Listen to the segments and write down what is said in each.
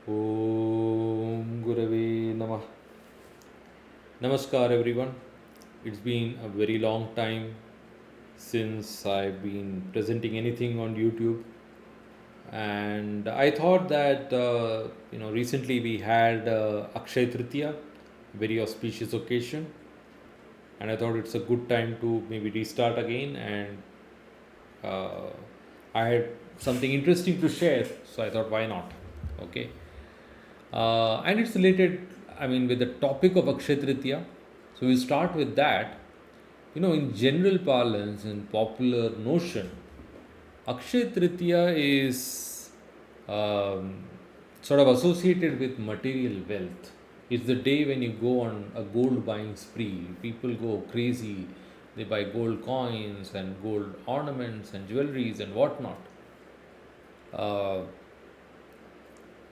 Om Gurave Namah. Namaskar, everyone. It's been a very long time since I've been presenting anything on YouTube, and I thought that recently we had Akshay Tritiya, very auspicious occasion, and I thought it's a good time to maybe restart again. And uh, I had something interesting to share, so I thought, why not? Okay. And it's related, I mean, with the topic of Akshay Tritiya. So we start with that. In general parlance and popular notion, Akshay Tritiya is um, sort of associated with material wealth. It's the day when you go on a gold buying spree. People go crazy. They buy gold coins and gold ornaments and jewelries and whatnot. Uh,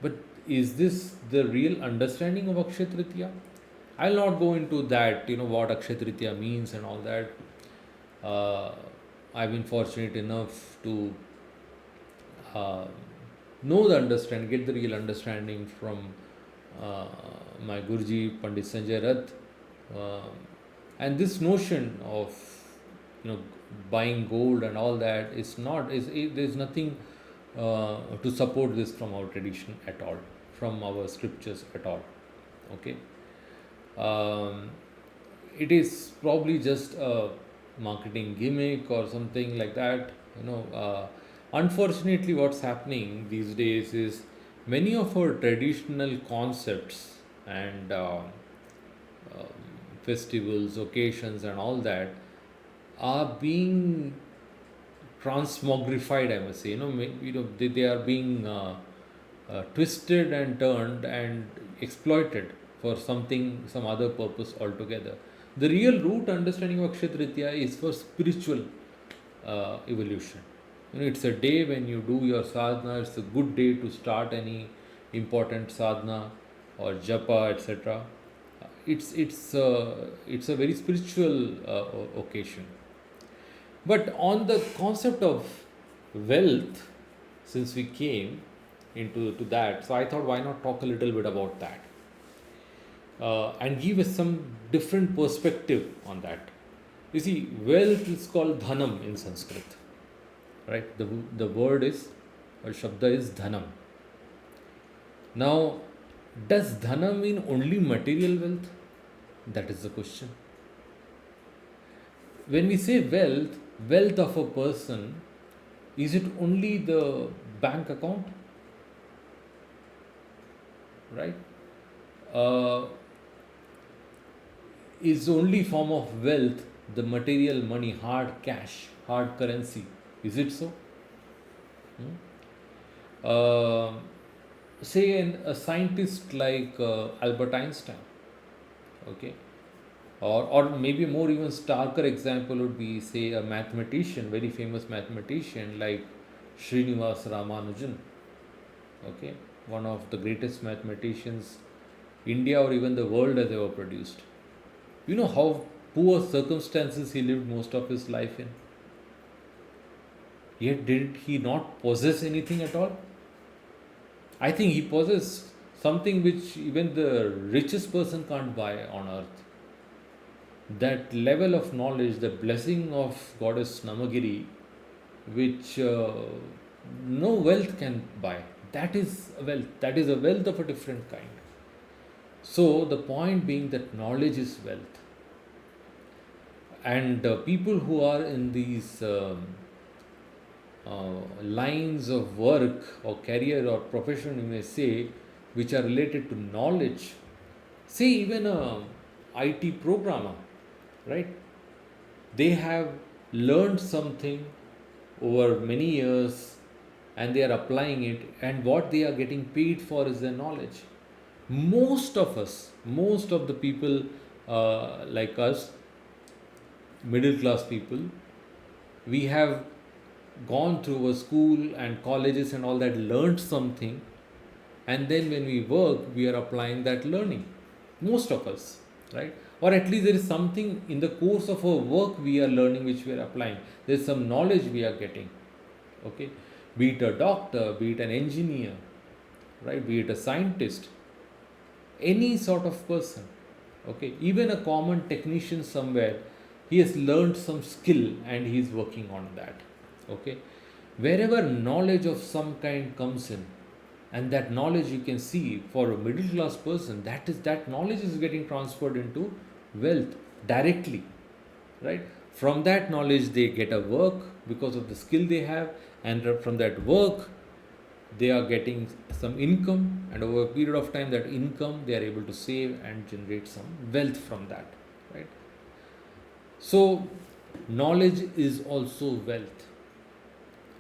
But is this the real understanding of Akshay Tritiya? I'll not go into that, what Akshay Tritiya means and all that. Uh, I've been fortunate enough to uh, know the understand, get the real understanding from uh, my Guruji Pandit Sanjay Rath. Uh, and this notion of, buying gold and all that is not, there's nothing to support this from our tradition at all, from our scriptures at all. Okay. Um, it is probably just a marketing gimmick or something like that. Unfortunately, what's happening these days is many of our traditional concepts and festivals, occasions, and all that are being transmogrified, I must say. They are being twisted and turned and exploited for something, some other purpose altogether. The real root understanding of Akshay Tritiya is for spiritual evolution. It's a day when you do your sadhana. It's a good day to start any important sadhana or japa, etc. It's a very spiritual occasion. But on the concept of wealth, since we came into to that, so I thought, why not talk a little bit about that and give us some different perspective on that. You see, wealth is called Dhanam in Sanskrit, right? The word is, or Shabda is Dhanam. Now, does Dhanam mean only material wealth? That is the question. When we say wealth of a person, is it only the bank account, right? uh, is the only form of wealth the material money, hard cash, hard currency? Is it so? Hmm? uh, Say a scientist like Albert Einstein, okay, or maybe a more even starker example would be, say, a mathematician, very famous mathematician like Srinivasan Ramanujan, okay, one of the greatest mathematicians India or even the world has ever produced. You know how poor circumstances he lived most of his life in. Yet did he not possess anything at all? I think he possessed something which even the richest person can't buy on earth. That level of knowledge, the blessing of goddess Namagiri, which no wealth can buy. That is a wealth. That is a wealth of a different kind. So the point being that knowledge is wealth, and people who are in these lines of work or career or profession, you may say, which are related to knowledge, say even a IT programmer, right? They have learned something over many years and they are applying it, and what they are getting paid for is their knowledge. Most of us, most of the people like us, middle class people, we have gone through a school and colleges and all that, learned something, and then when we work, we are applying that learning. Most of us, right? Or at least there is something in the course of our work we are learning which we are applying. There's some knowledge we are getting, okay? Be it a doctor, be it an engineer, right? Be it a scientist, any sort of person, okay, even a common technician somewhere, he has learned some skill and he is working on that, okay. Wherever knowledge of some kind comes in, and that knowledge, you can see, for a middle class person, that knowledge is getting transferred into wealth directly, right? From that knowledge they get a work because of the skill they have, and from that work they are getting some income, and over a period of time that income they are able to save and generate some wealth from that, right? So knowledge is also wealth,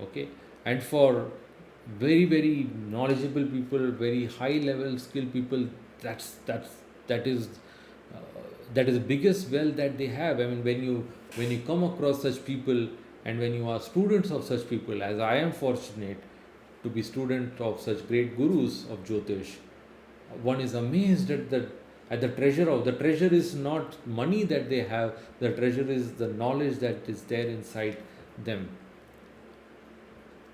okay. And for very very knowledgeable people, very high level skilled people, that's that is uh, that is the biggest wealth that they have. I mean, when you come across such people, and when you are students of such people, as I am fortunate to be student of such great gurus of jyotish, one is amazed at the treasure. Of the treasure is not money that they have, the treasure is the knowledge that is there inside them,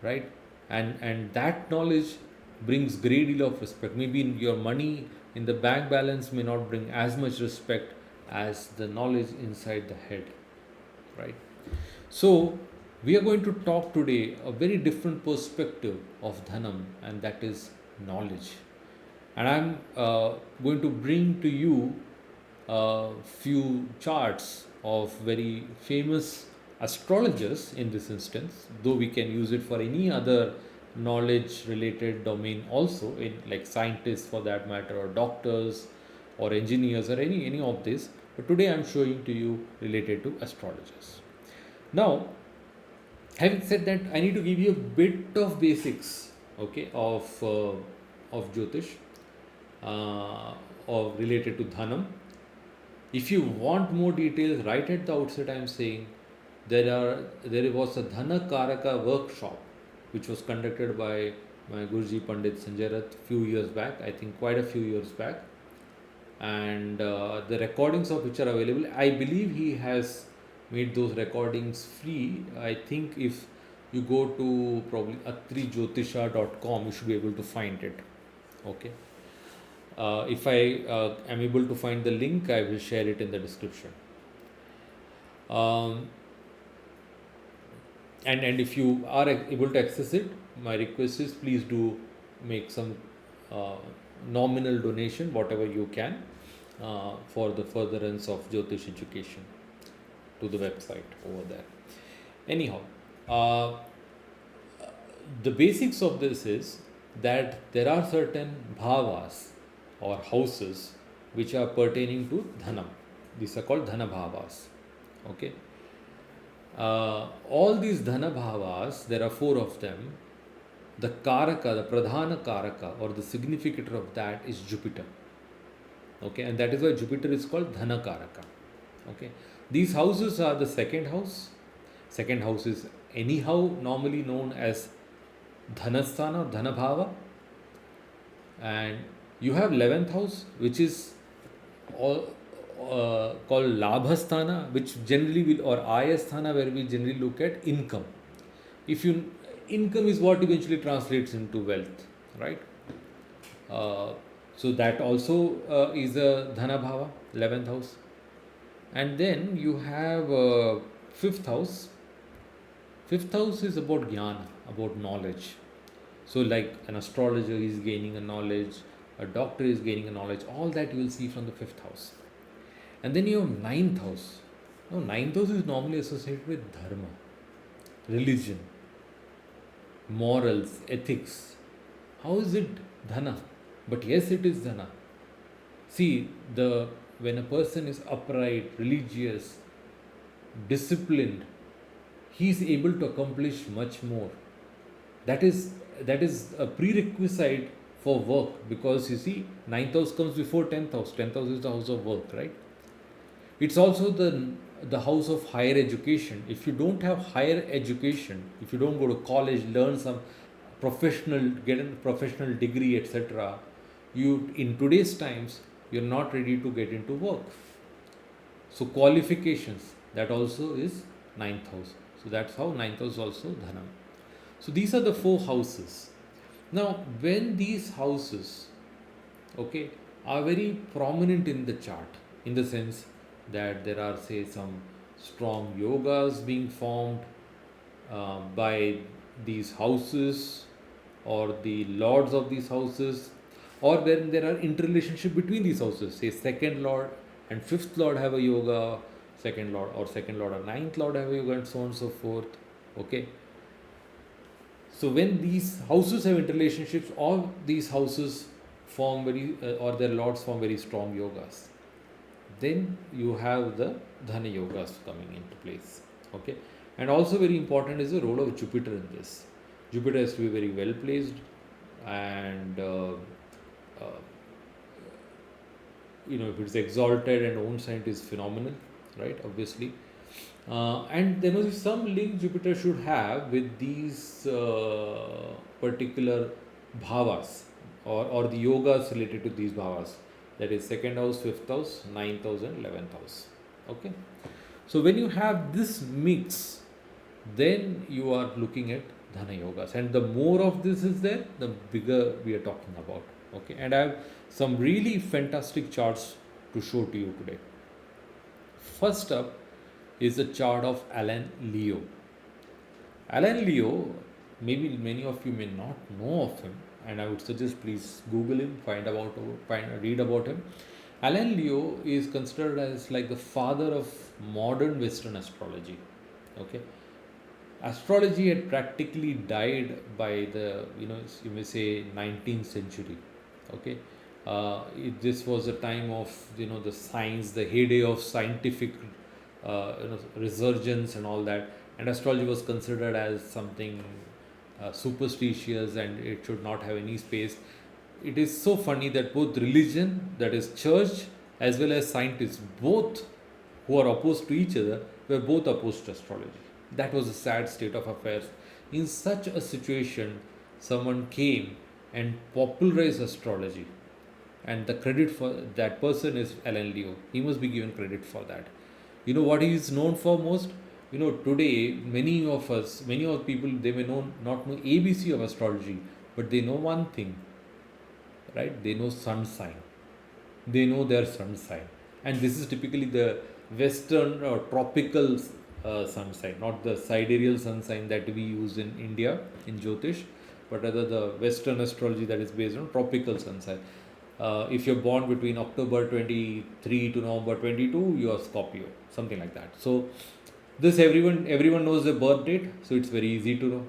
right? And that knowledge brings great deal of respect. Maybe your money in the bank balance may not bring as much respect as the knowledge inside the head, right? So we are going to talk today a very different perspective of dhanam, and that is knowledge. And I'm going to bring to you a few charts of very famous astrologers in this instance, though we can use it for any other knowledge related domain also, in like scientists for that matter, or doctors or engineers, or any of this. But today I'm showing to you related to astrologers. Now, having said that, I need to give you a bit of basics, okay, of jyotish, or related to dhanam. If you want more details, right at the outset, I am saying there was a Dhana Karaka workshop which was conducted by my Guruji Pandit Sanjay Rath few years back, I think quite a few years back, and the recordings of which are available. I believe he has made those recordings free. I think if you go to probably atrijotisha.com, you should be able to find it, okay. If I am able to find the link, I will share it in the description. Um, and if you are able to access it, my request is please do make some uh, nominal donation, whatever you can, for the furtherance of Jyotish education to the website over there. Anyhow, uh, the basics of this is that there are certain bhavas or houses which are pertaining to dhanam. These are called dhana bhavas, okay. All these dhana bhavas, there are four of them. The karaka, the pradhana karaka, or the significator of that is Jupiter, okay, and that is why Jupiter is called dhana karaka, okay. These houses are the second house. Second house is anyhow normally known as dhanasthana or dhanabhava, and you have 11th house, which is all, called labhasthana, which generally will, or ayasthana, where we generally look at income. If you income is what eventually translates into wealth, right? So that also is a dhana bhava, 11th house. And then you have 5th house. 5th house is about jnana, about knowledge. So like an astrologer is gaining a knowledge, a doctor is gaining a knowledge, all that you will see from the 5th house. And then you have 9th house. Now 9th house is normally associated with dharma, religion, morals, ethics. How is it dhana? But yes, it is dhana. See, when a person is upright, religious, disciplined, he is able to accomplish much more. That is a prerequisite for work, because you see, 9th house comes before 10th house. 10th house is the house of work, right? It's also the house of higher education. If you don't have higher education, if you don't go to college, learn some get a professional degree, etc., you in today's times you're not ready to get into work. So qualifications, that also is 9th house. So that's how 9th house also dhanam. So these are the four houses. Now, when these houses, okay, are very prominent in the chart, in the sense that there are, say, some strong yogas being formed by these houses or the lords of these houses, or when there are interrelationship between these houses, say second lord and fifth lord have a yoga, second lord or ninth lord have a yoga, and so on and so forth. Okay, so when these houses have interrelationships, all these houses form very or their lords form very strong yogas, then you have the Dhana Yogas coming into place. Okay, and also very important is the role of Jupiter in this. Jupiter has to be very well placed, and uh, if it's exalted and own sign, it is phenomenal, right? Obviously, and there must be some link Jupiter should have with these particular bhavas, or the yogas related to these bhavas. That is second house, fifth house, ninth house, and 11th house. Okay. So when you have this mix, then you are looking at Dhana Yogas. And the more of this is there, the bigger we are talking about. Okay. And I have some really fantastic charts to show to you today. First up is the chart of Alan Leo. Alan Leo, maybe many of you may not know of him, and I would suggest please Google him, read about him. Alan Leo is considered as like the father of modern Western astrology. Okay, astrology had practically died by the you may say 19th century. Okay, this was a time of the science, the heyday of scientific resurgence and all that, and astrology was considered as something superstitious, and it should not have any space. It is so funny that both religion, that is church, as well as scientists, both who are opposed to each other, were both opposed to astrology. That was a sad state of affairs. In such a situation, someone came and popularized astrology, and the credit for that person is Alan Leo. He must be given credit for that. You know what he is known for most? Today many of people, they may not know ABC of astrology, but they know one thing, right? They know sun sign. They know their sun sign, and this is typically the Western or tropical sun sign, not the sidereal sun sign that we use in India in jyotish, but rather the Western astrology that is based on tropical sun sign. If you're born between October 23 to November 22, you are Scorpio, something like that. So this everyone knows the birth date, so it's very easy to know,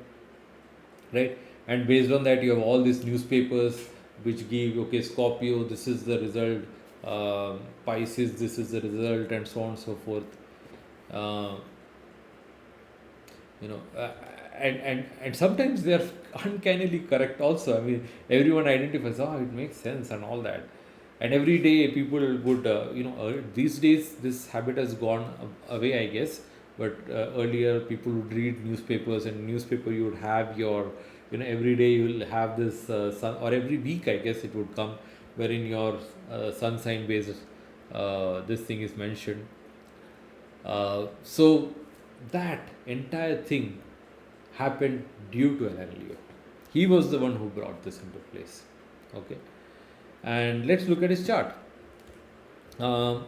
right? And based on that, you have all these newspapers which give, okay, Scorpio, this is the result, Pisces, this is the result, and so on and so forth. Uh, you know, uh, and sometimes they are uncannily correct also. I mean, everyone identifies, oh, it makes sense and all that. And every day people would, these days this habit has gone away, I guess. But earlier people would read newspapers, and newspaper you would have your, every day you will have this sun, or every week I guess it would come, wherein your sun sign based this thing is mentioned. So that entire thing happened due to Galileo. He was the one who brought this into place. Okay, and let's look at his chart. Uh,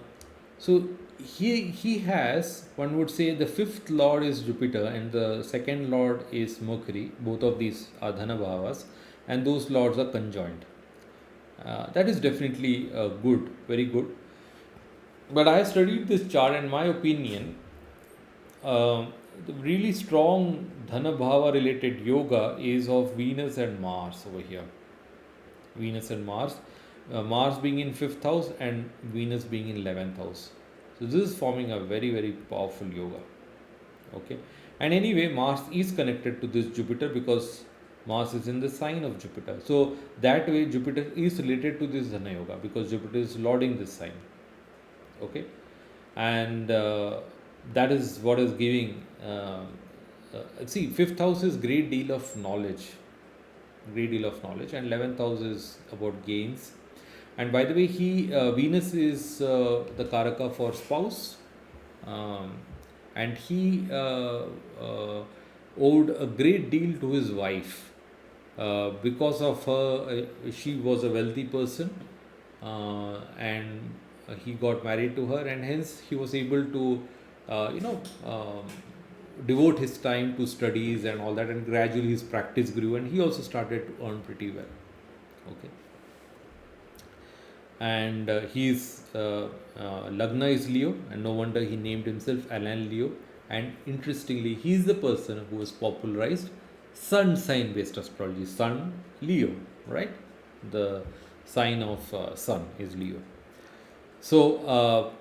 so he has, one would say, the fifth lord is Jupiter and the second lord is Mercury. Both of these are Dhana Bhavas, and those lords are conjoined. That is definitely good, very good. But I studied this chart, and my opinion, the really strong Dhana Bhava related yoga is of Venus and Mars over here. Venus and Mars, Mars being in fifth house and Venus being in 11th house. So this is forming a very, very powerful yoga. Okay, and anyway, Mars is connected to this Jupiter because Mars is in the sign of Jupiter. So that way, Jupiter is related to this Dhana Yoga because Jupiter is lording this sign. Okay, and that is what is giving. See, fifth house is great deal of knowledge, and 11th house is about gains. And by the way, he Venus is the karaka for spouse, um, and he owed a great deal to his wife. Because of her, she was a wealthy person, and he got married to her, and hence he was able to, devote his time to studies and all that, and gradually his practice grew, and he also started to earn pretty well. Okay, and his Lagna is Leo, and no wonder he named himself Alan Leo. And interestingly, he is the person who has popularized sun sign based astrology. Sun, Leo, right? The sign of sun is Leo. So,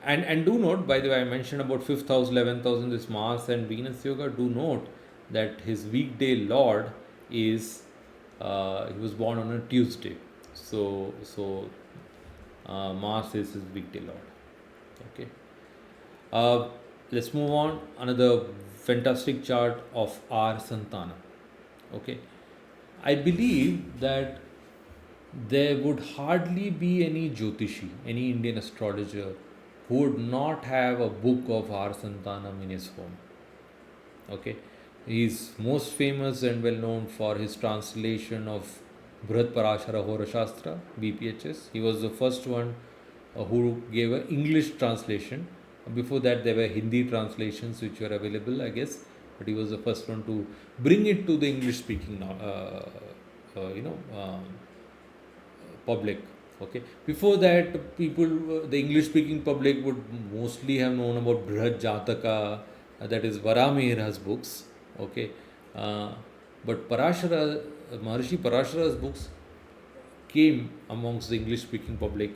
and do note, by the way, I mentioned about fifth house, 11th house in this Mars and Venus yoga. Do note that his weekday lord is he was born on a Tuesday. So Mars is his weekday lord. Okay. Uh, let's move on. Another fantastic chart of our Santhanam. Okay. I believe that there would hardly be any jyotishi, any Indian astrologer, who would not have a book of our Santhanam in his home. Okay. He is most famous and well known for his translation of Brihat Parashara Hora Shastra, BPHS. He was the first one who gave an English translation. Before that, there were Hindi translations which were available, I guess, but he was the first one to bring it to the English speaking public. Okay. Before that, people, the English speaking public would mostly have known about Brihat Jataka, that is Varamihira's books. Okay. But Maharishi Parashara's books came amongst the English speaking public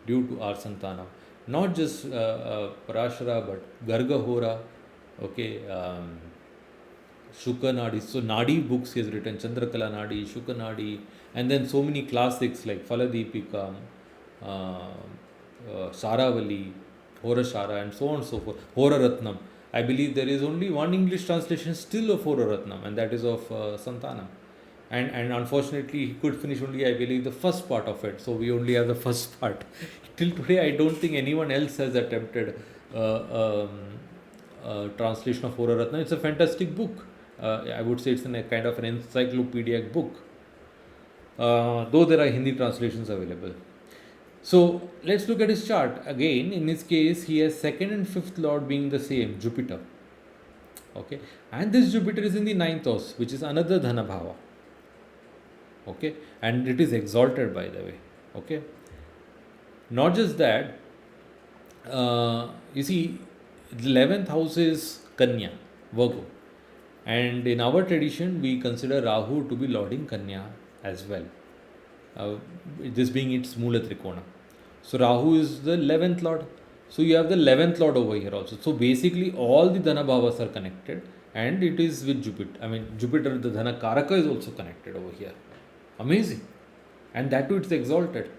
due to our Santana. Not just Parashara, but Garga Hora, okay, Shuka Nadi. So Nadi books he has written, Chandrakala Nadi, Shuka Nadi, and then so many classics like Faladipika, Saravali, Hora Shara, and so on and so forth. Hora Ratnam. I believe there is only one English translation still of Hora Ratnam, and that is of Santana. And unfortunately, he could finish only, I believe, the first part of it. So we only have the first part. Till today, I don't think anyone else has attempted translation of Hora Ratnam. It's a fantastic book. I would say it's a kind of an encyclopedic book. Though there are Hindi translations available. So let's look at his chart. Again, in his case, he has second and fifth lord being the same, Jupiter. Okay. And this Jupiter is in the ninth house, which is another Dhana Bhava. Okay. And it is exalted, by the way. Okay. Not just that, you see, the 11th house is Kanya, Virgo. And in our tradition, we consider Rahu to be lording Kanya as well. This being its Mula Trikona. So Rahu is the 11th lord. So you have the 11th lord over here also. So basically all the Dhana Bhavas are connected, and it is with Jupiter. I mean, Jupiter, the Dhana Karaka, is also connected over here. Amazing. And that too, it's exalted.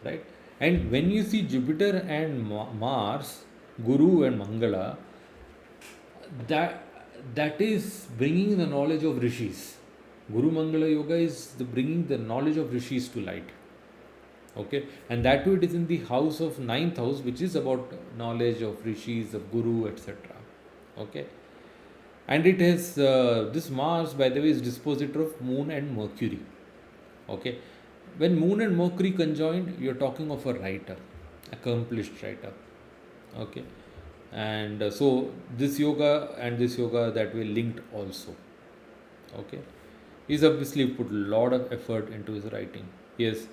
Right? And when you see Jupiter and Mars, Guru and Mangala, that is bringing the knowledge of rishis. Guru Mangala Yoga is bringing the knowledge of rishis to light. Okay, and that too, it is in the house of ninth house, which is about knowledge of rishis, of guru, etc. Okay, and it has this Mars, by the way, is dispositor of Moon and Mercury. Okay, when Moon and Mercury conjoined, you're talking of a writer, accomplished writer. Okay, and so this yoga and this yoga that way linked also. Okay, he's obviously put a lot of effort into his writing. He has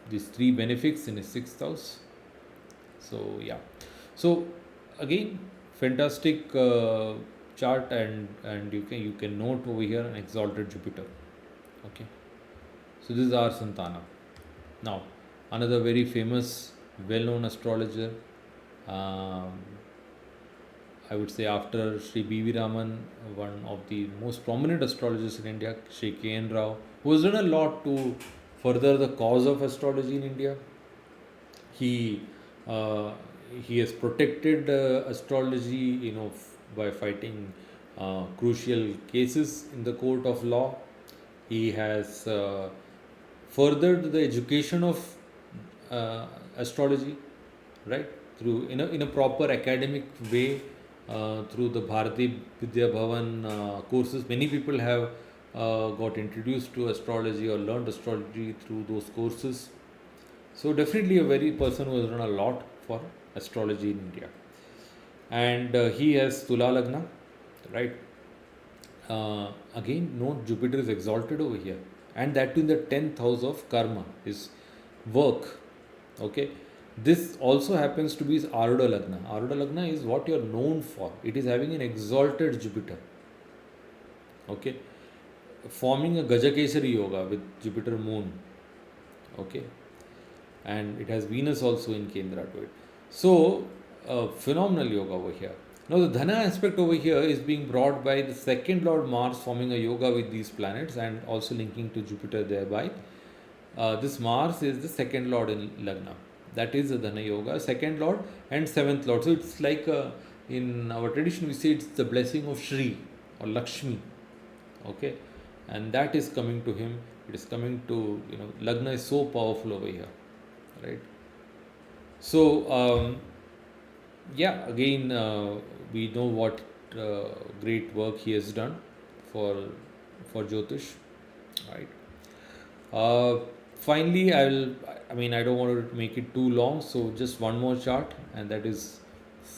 these three benefics in his sixth house. So yeah, so again, fantastic chart, and you can note over here an exalted Jupiter. Okay, so this is our Santana. Now another very famous, well-known astrologer, I would say after Sri B.V. Raman, one of the most prominent astrologers in India, Sri K.N. Rao, who has done a lot to further the cause of astrology in India. He has protected astrology, by fighting crucial cases in the court of law. He has furthered the education of astrology, right, through in a proper academic way. through the Bharati Vidya Bhavan courses. Many people have got introduced to astrology or learned astrology through those courses. So definitely a very person who has done a lot for astrology in India. And he has Tula Lagna, right? Again, note Jupiter is exalted over here, and that too in the 10th house of karma, is work. Okay, this also happens to be his Arudha Lagna. Arudha Lagna is what you are known for. It is having an exalted Jupiter. Okay, forming a Gajakesari Yoga with Jupiter Moon. Okay, and it has Venus also in Kendra to it. So, phenomenal yoga over here. Now, the Dhana aspect over here is being brought by the second Lord Mars forming a yoga with these planets and also linking to Jupiter thereby. This Mars is the second Lord in Lagna. That is the Dhana Yoga, second Lord and seventh Lord. So, it's like in our tradition, we say it's the blessing of Shri or Lakshmi. Okay, and that is coming to him. It is coming to, Lagna is so powerful over here, right? So, yeah, again, we know what great work he has done for jyotish, right? Finally, I don't want to make it too long, so just one more chart, and that is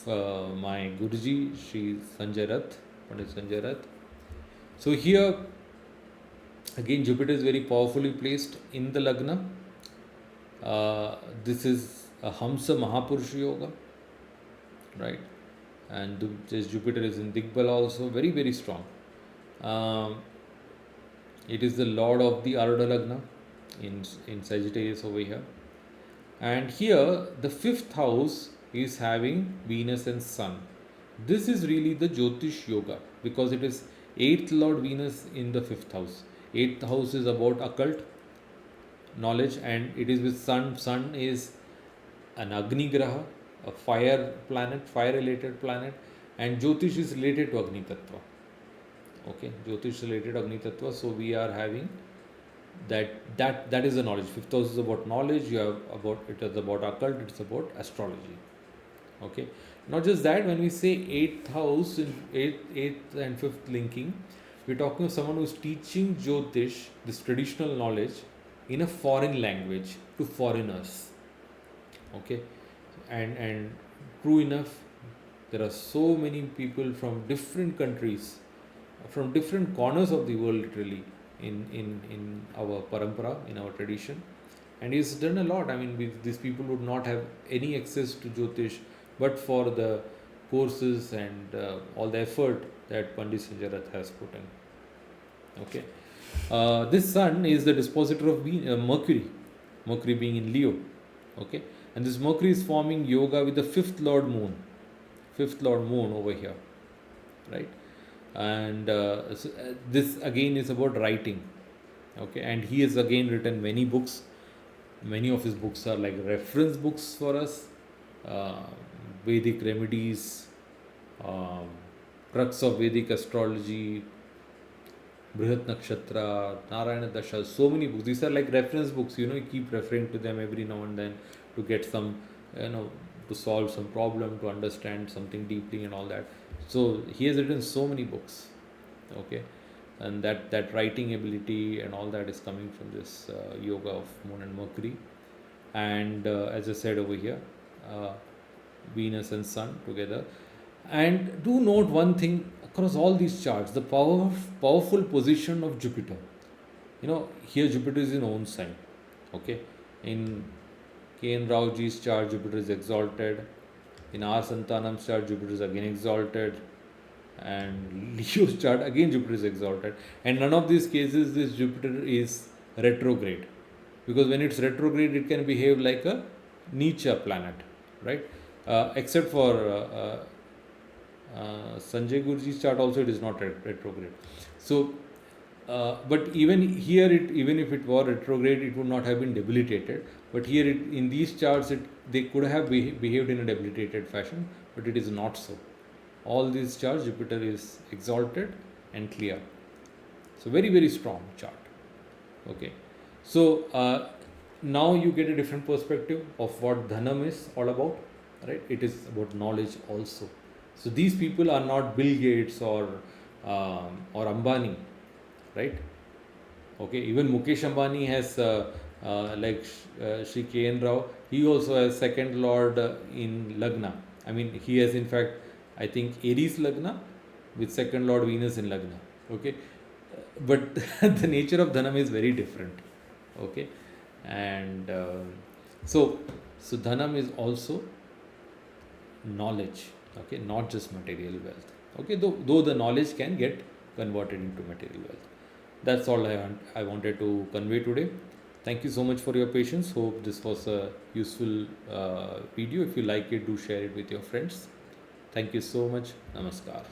my Guruji, Shri Sanjay Rath, Pandit Sanjay Rath. So here, again, Jupiter is very powerfully placed in the Lagna. This is a Hamsa Mahapurusha Yoga, right? And this Jupiter is in Digbala also, very, very strong. It is the Lord of the Arudha Lagna in Sagittarius over here. And here, the 5th house is having Venus and Sun. This is really the Jyotish Yoga because it is 8th Lord Venus in the 5th house. 8th house is about occult knowledge, and it is with Sun. Sun is an Agni Graha, a fire planet, fire related planet, and Jyotish is related to Agni Tattva. Okay, Jyotish related Agni Tattva. So we are having that is the knowledge. 5th house is about knowledge. You have it is about occult. It's about astrology. Okay, not just that. When we say 8th house in 8th and 5th linking, we're talking of someone who's teaching Jyotish, this traditional knowledge, in a foreign language to foreigners. Okay, and true enough, there are so many people from different countries, from different corners of the world, literally, in our parampara, in our tradition, and he's done a lot. These people would not have any access to Jyotish, but for the courses and all the effort that Pandit Sanjay Rath has put in. Okay, this Sun is the dispositor of Mercury, Mercury being in Leo. Okay, and this Mercury is forming yoga with the 5th Lord Moon, 5th Lord Moon over here, right? And this again is about writing. Okay, and he has again written many books. Many of his books are like reference books for us. Vedic remedies, crux of Vedic astrology, Brihat Nakshatra, Narayana Dasha, so many books. These are like reference books, you keep referring to them every now and then to get some, to solve some problem, to understand something deeply and all that. So he has written so many books, okay, and that writing ability and all that is coming from this yoga of Moon and Mercury. And as I said over here, Venus and Sun together. And do note one thing across all these charts, the powerful position of Jupiter. Here Jupiter is in own sign. Okay, in K.N. Raoji's chart, Jupiter is exalted. In our Santhanam's chart, Jupiter is again exalted. And Leo's chart, again Jupiter is exalted. And none of these cases this Jupiter is retrograde. Because when it's retrograde, it can behave like a Nietzsche planet, right? Except for Sanjay Guruji's chart also, it is not retrograde. So, but even here, even if it were retrograde, it would not have been debilitated. But here, in these charts, they could have behaved in a debilitated fashion, but it is not so. All these charts, Jupiter is exalted and clear. So very, very strong chart. Okay. So now you get a different perspective of what Dhanam is all about, right? It is about knowledge also. So these people are not Bill Gates or Ambani, right? Okay, even Mukesh Ambani has Sri K. N. Rao. He also has second lord in Lagna. I mean, he has in fact, I think Aries Lagna with second lord Venus in Lagna. Okay, but the nature of Dhanam is very different. Okay, and so Dhanam is also knowledge. Okay, not just material wealth. Okay, though the knowledge can get converted into material wealth. That's all I wanted to convey today. Thank you so much for your patience. Hope this was a useful video. If you like it, do share it with your friends. Thank you so much. Namaskar.